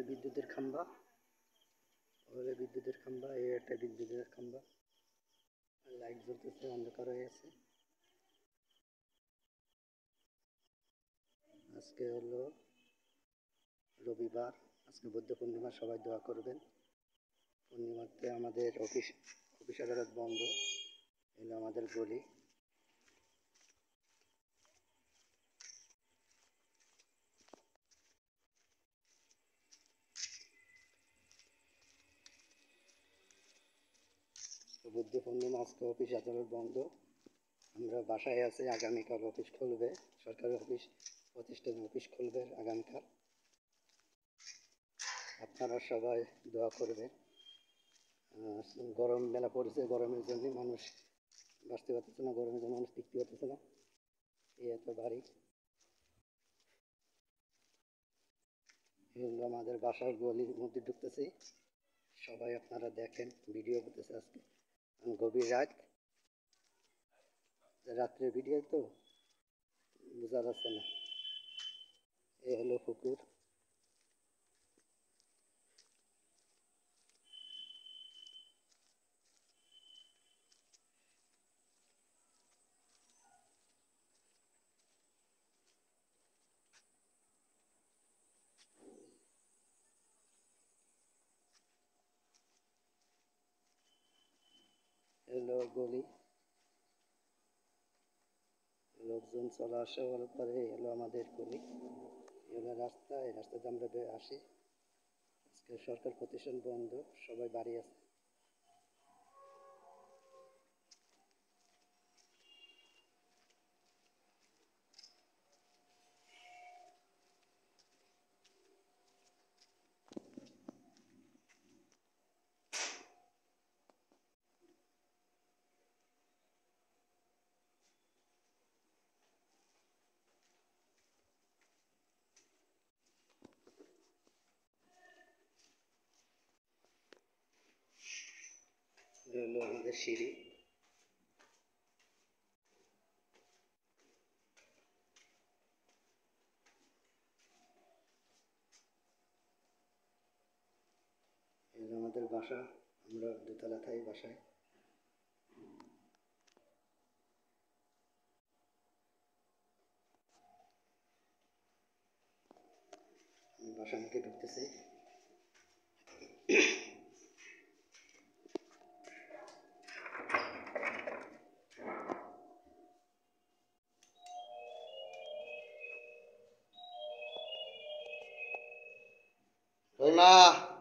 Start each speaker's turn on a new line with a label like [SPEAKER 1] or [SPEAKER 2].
[SPEAKER 1] বিদ্যুতের খাম্বা, ওগুলো বিদ্যুতের খাম্বা, এই একটা বিদ্যুতের খাম্বা, লাইট জ্বলতেছে, অন্ধকার হয়ে গেছে। আজকে হলো রবিবার, আজকে বুদ্ধ পূর্ণিমা, সবাই দোয়া করবেন। পূর্ণিমাতে আমাদের অফিস আদালত বন্ধ। এলো আমাদের গলি। বুদ্ধ পূর্ণিমা, আজকে অফিস আদালত বন্ধ। আমরা বাসায় আছি, আগামীকাল অফিস খুলবে, সরকারি অফিস, প্রতিষ্ঠান অফিস খুলবে আগামীকাল। আপনারা সবাই দোয়া করবেন। গরম মেলা পড়েছে, গরমের জন্য মানুষ বাঁচতে পারতেছে না, গরমের জন্য মানুষ টিকতে পারতেছে না, এই এত ভারী। এগুলো আমাদের বাসার গলির মধ্যে ঢুকতেছি, সবাই আপনারা দেখেন, ভিডিও করতেছে আজকে গভীর রাত, রাত্রের ভিডিও তো বোঝা যাচ্ছে না। এই হলো পুকুর। এলো গলি, লোকজন চলা আসা করার পরে এলো আমাদের গলি, এলো রাস্তা, এই রাস্তাতে আমরা আসি। আজকে সরকার প্রতিষ্ঠান বন্ধ, সবাই বাড়ি আছে। এলো আমাদের সিঁড়ি। এলো আমাদের বাসা, আমরা দোতলা থাই বাসায়। বাসার মুখে ঢুকতেছি। রহিমা।